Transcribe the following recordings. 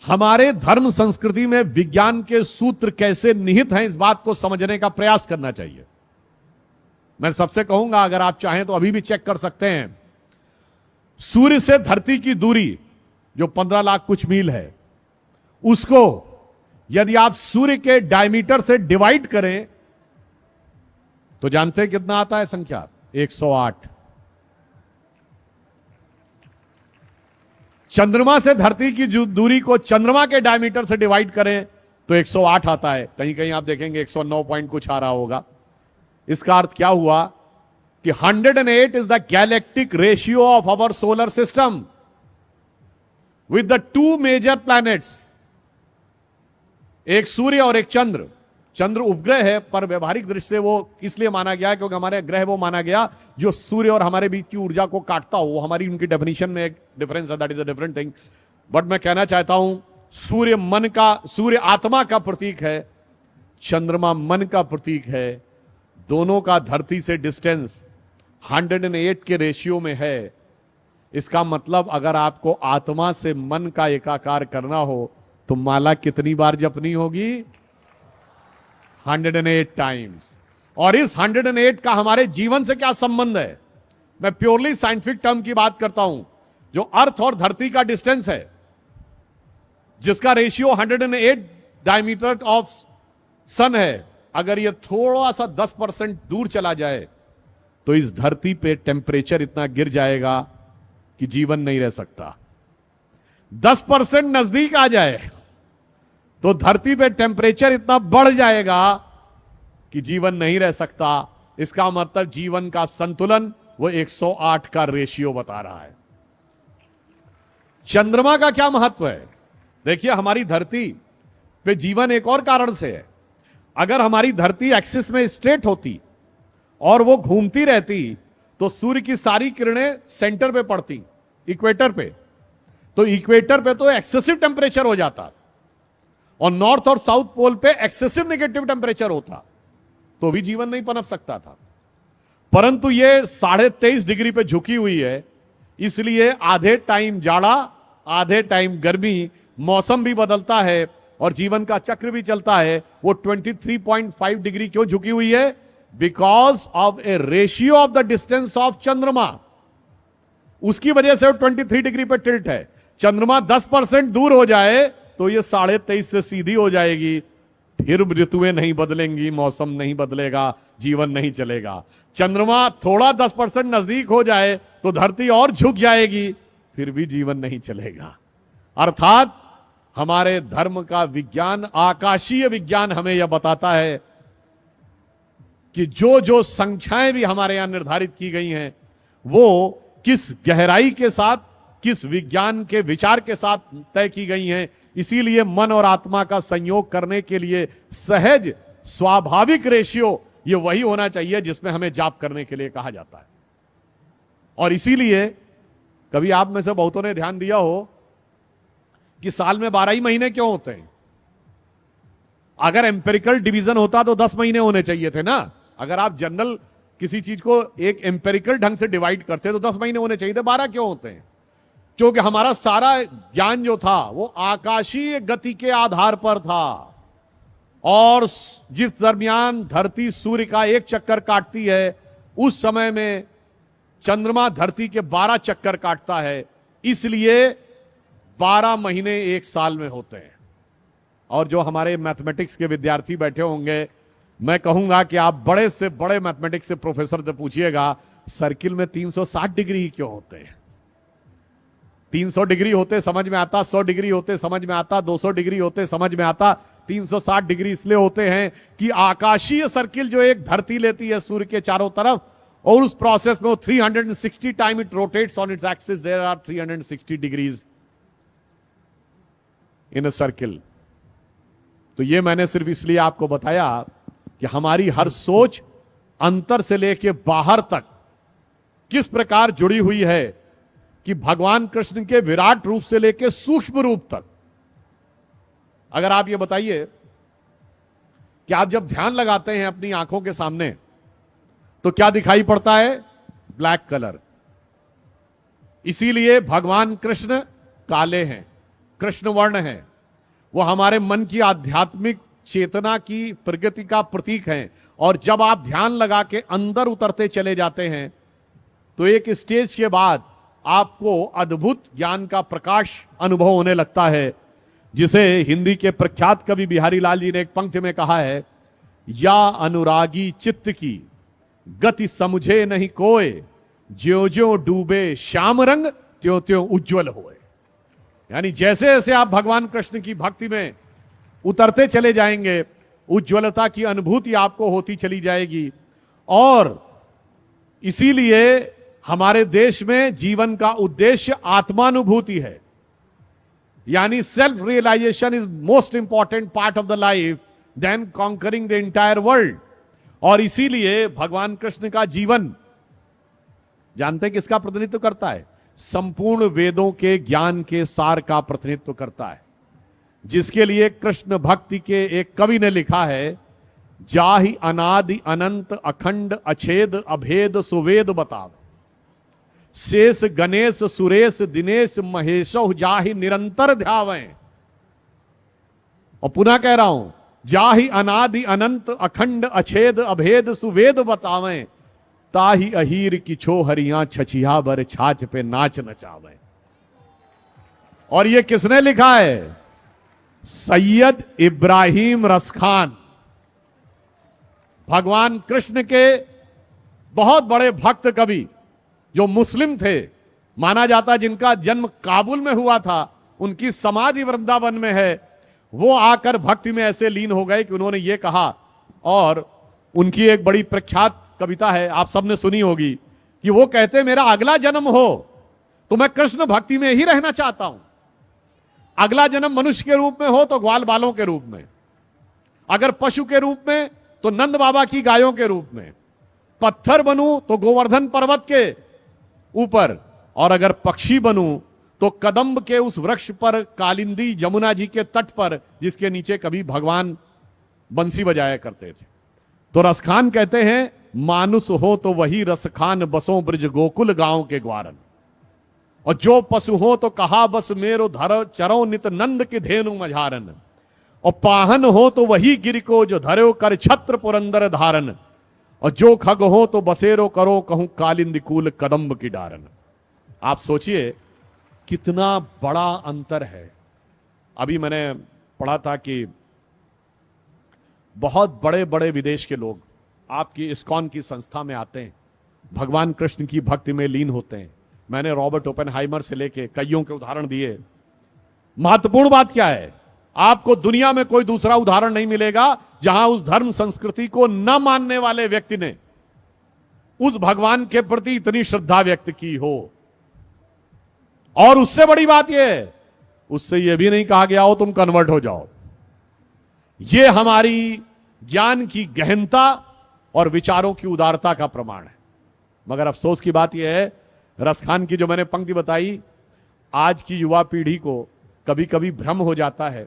हमारे धर्म संस्कृति में विज्ञान के सूत्र कैसे निहित हैं, इस बात को समझने का प्रयास करना चाहिए। मैं सबसे कहूंगा, अगर आप चाहें तो अभी भी चेक कर सकते हैं। सूर्य से धरती की दूरी जो 15 लाख कुछ मील है, उसको यदि आप सूर्य के डायमीटर से डिवाइड करें तो जानते हैं कितना आता है संख्या? 108। चंद्रमा से धरती की दूरी को चंद्रमा के डायमीटर से डिवाइड करें तो 108 आता है। कहीं कहीं आप देखेंगे 109 पॉइंट कुछ आ रहा होगा। इसका अर्थ क्या हुआ कि 108 is the galactic ratio of our solar system with the 2 major planets, एक सूर्य और एक चंद्र। चंद्र उपग्रह है, पर व्यवहारिक दृष्टि से वो इसलिए माना गया क्योंकि हमारे ग्रह वो माना गया जो सूर्य और हमारे बीच की ऊर्जा को काटता हो। वो हमारी उनकी डेफिनेशन में एक डिफरेंस है, that is a different thing. But मैं कहना चाहता हूं, सूर्य आत्मा का प्रतीक है, चंद्रमा मन का प्रतीक है। दोनों का धरती से डिस्टेंस 108 के रेशियो में है। इसका मतलब अगर आपको आत्मा से मन का एकाकार करना हो तो माला कितनी बार जपनी होगी? 108 टाइम्स। और इस 108 का हमारे जीवन से क्या संबंध है? मैं प्योरली साइंटिफिक टर्म की बात करता हूं। जो अर्थ और धरती का डिस्टेंस है, जिसका रेशियो 108 डायमीटर ऑफ सन है, अगर यह थोड़ा सा 10% दूर चला जाए तो इस धरती पे टेम्परेचर इतना गिर जाएगा कि जीवन नहीं रह सकता। 10% नजदीक आ जाए तो धरती पे टेम्परेचर इतना बढ़ जाएगा कि जीवन नहीं रह सकता। इसका मतलब जीवन का संतुलन वो 108 का रेशियो बता रहा है। चंद्रमा का क्या महत्व है? देखिए, हमारी धरती पे जीवन एक और कारण से है। अगर हमारी धरती एक्सिस में स्ट्रेट होती और वो घूमती रहती तो सूर्य की सारी किरणें सेंटर पे पड़ती, इक्वेटर पे। तो इक्वेटर पे तो एक्सेसिव टेम्परेचर हो जाता और नॉर्थ और साउथ पोल पे एक्सेसिव नेगेटिव टेम्परेचर होता, तो भी जीवन नहीं पनप सकता था। परंतु ये 23.5 डिग्री पे झुकी हुई है, इसलिए आधे टाइम जाड़ा, आधे टाइम गर्मी, मौसम भी बदलता है और जीवन का चक्र भी चलता है। वो 23.5 डिग्री क्यों झुकी हुई है? Because of A ratio of the distance of चंद्रमा। उसकी वजह से वो 23 डिग्री पे टिल्ट है। चंद्रमा 10% दूर हो जाए तो ये 23.5 से सीधी हो जाएगी। फिर ऋतुएं नहीं बदलेंगी, मौसम नहीं बदलेगा, जीवन नहीं चलेगा। चंद्रमा थोड़ा 10% नजदीक हो जाए तो धरती और झुक जाएगी, फिर भी जीवन नहीं चलेगा। अर्थात हमारे धर्म का विज्ञान, आकाशीय विज्ञान हमें यह बताता है कि जो जो संख्याएं भी हमारे यहां निर्धारित की गई हैं, वो किस गहराई के साथ, किस विज्ञान के विचार के साथ तय की गई हैं। इसीलिए मन और आत्मा का संयोग करने के लिए सहज स्वाभाविक रेशियो ये वही होना चाहिए जिसमें हमें जाप करने के लिए कहा जाता है। और इसीलिए कभी आप में से बहुतों ने ध्यान दिया हो कि साल में 12 ही महीने क्यों होते हैं? अगर एम्पेरिकल डिवीजन होता तो 10 महीने होने चाहिए थे ना। अगर आप जनरल किसी चीज को एक एम्पेरिकल ढंग से डिवाइड करते तो 10 महीने होने चाहिए थे। 12 क्यों होते हैं? क्योंकि हमारा सारा ज्ञान जो था वो आकाशीय गति के आधार पर था। और जिस दरमियान धरती सूर्य का एक चक्कर काटती है, उस समय में चंद्रमा धरती के 12 चक्कर काटता है। इसलिए 12 महीने एक साल में होते हैं। और जो हमारे मैथमेटिक्स के विद्यार्थी बैठे होंगे, मैं कहूंगा कि आप बड़े से बड़े मैथमेटिक्स से प्रोफेसर से पूछिएगा, सर्किल में 360 डिग्री क्यों होते हैं? 300 डिग्री होते समझ में आता, 100 डिग्री होते समझ में आता, 200 डिग्री होते समझ में आता। 360 डिग्री इसलिए होते हैं कि आकाशीय सर्किल जो एक धरती लेती है सूर्य के चारों तरफ, और उस प्रोसेस में वो 360 time it rotates on its axis, there are 360 degrees in a circle. तो ये मैंने सिर्फ इसलिए आपको बताया कि हमारी हर सोच अंतर से लेके बाहर तक किस प्रकार जुड़ी हुई है कि भगवान कृष्ण के विराट रूप से लेके सूक्ष्म रूप तक। अगर आप ये बताइए कि आप जब ध्यान लगाते हैं अपनी आंखों के सामने तो क्या दिखाई पड़ता है? Black colour. इसीलिए भगवान कृष्ण काले हैं, कृष्ण वर्ण हैं। वो हमारे मन की आध्यात्मिक चेतना की प्रगति का प्रतीक हैं। और जब आप ध्यान लगा के अंदर उतरते चले जाते हैं तो एक स्टेज के बाद आपको अद्भुत ज्ञान का प्रकाश अनुभव होने लगता है, जिसे हिंदी के प्रख्यात कवि बिहारी लाल जी ने एक पंक्ति में कहा है, या अनुरागी चित्त की गति समझे नहीं कोय, ज्यों ज्यों डूबे श्याम रंग त्यों त्यों उज्जवल होए। यानी जैसे जैसे आप भगवान कृष्ण की भक्ति में उतरते चले जाएंगे, उज्ज्वलता की अनुभूति आपको होती चली जाएगी। और इसीलिए हमारे देश में जीवन का उद्देश्य आत्मानुभूति है, यानी self realisation is most important part of the life then conquering the entire world. और इसीलिए भगवान कृष्ण का जीवन जानते हैं किसका प्रतिनिधित्व करता है? संपूर्ण वेदों के ज्ञान के सार का प्रतिनिधित्व करता है, जिसके लिए कृष्ण भक्ति के एक कवि ने लिखा है, जाहि अनादि अनंत अखंड अछेद अभेद सुवेद बतावे, शेष गणेश सुरेश दिनेश महेशो जाहि निरंतर ध्यावें। और पुनः कह रहा हूं, जाहि अनादि अनंत अखंड अछेद अभेद सुवेद बतावें, ताहि अहीर की छो हरियां छछिया बर छाछ पे नाच नचावे। और ये किसने लिखा है? सैयद इब्राहिम रसखान, भगवान कृष्ण के बहुत बड़े भक्त कवि, जो मुस्लिम थे, माना जाता जिनका जन्म काबुल में हुआ था, उनकी समाधि वृंदावन में है। वो आकर भक्ति में ऐसे लीन हो गए कि उन्होंने ये कहा, और उनकी एक बड़ी प्रख्यात कविता है, आप सबने सुनी होगी, कि वो कहते मेरा अगला जन्म हो तो मैं कृष्ण भक्ति में ही रहना चाहता हूं। अगला जन्म मनुष्य के रूप में हो तो ग्वाल बालों के रूप में, अगर पशु के रूप में तो नंद बाबा की गायों के रूप में, पत्थर बनूं तो गोवर्धन पर्वत के ऊपर, और अगर पक्षी बनूं तो कदम्ब के उस वृक्ष पर, कालिंदी जमुना जी के तट पर, जिसके नीचे कभी भगवान बंसी बजाया करते थे। तो रसखान कहते हैं, मानुष हो तो वही रसखान बसों ब्रज गोकुल गांव के ग्वारन, और जो पशु हो तो कहा बस मेरो धरो चरो नित नंद के धेनु मझारन, और पाहन हो तो वही गिर को जो धरो कर छत्र पुरंदर धारन, और जो खग हो तो बसेरो करो कहूं कालिंदी कूल कदम्ब की डारन। आप सोचिए कितना बड़ा अंतर है। अभी मैंने पढ़ा था कि बहुत बड़े बड़े विदेश के लोग आपकी इस्कॉन की संस्था में आते हैं, भगवान कृष्ण की भक्ति में लीन होते हैं। मैंने रॉबर्ट ओपेनहाइमर से लेके कईयों के उदाहरण दिए। महत्वपूर्ण बात क्या है? आपको दुनिया में कोई दूसरा उदाहरण नहीं मिलेगा जहां उस धर्म संस्कृति को न मानने वाले व्यक्ति ने उस भगवान के प्रति इतनी श्रद्धा व्यक्त की हो। और उससे बड़ी बात यह है, उससे यह भी नहीं कहा गया हो तुम कन्वर्ट हो जाओ। यह हमारी ज्ञान की गहनता और विचारों की उदारता का प्रमाण है। मगर अफसोस की बात यह है, रसखान की जो मैंने पंक्ति बताई, आज की युवा पीढ़ी को कभी कभी भ्रम हो जाता है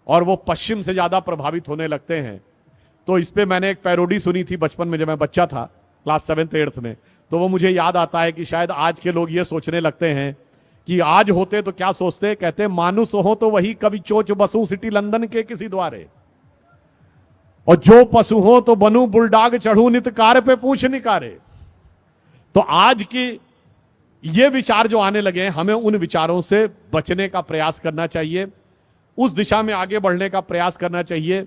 और वो पश्चिम से ज्यादा प्रभावित होने लगते हैं। तो इस पे मैंने एक पैरोडी सुनी थी बचपन में, जब मैं बच्चा था, क्लास 7th 8th में। तो वो मुझे याद आता है कि शायद आज के लोग ये सोचने लगते हैं कि आज होते तो क्या सोचते, कहते मानुष हो तो वही कभी चोच बसू सिटी लंदन के किसी द्वारे, और जो पशु हो तो बनू बुलडाग चढ़ू नित कार पे पूछ निकारे। तो आज की ये विचार जो आने लगे हैं, हमें उन विचारों से बचने का प्रयास करना चाहिए, उस दिशा में आगे बढ़ने का प्रयास करना चाहिए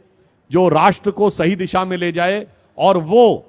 जो राष्ट्र को सही दिशा में ले जाए, और वो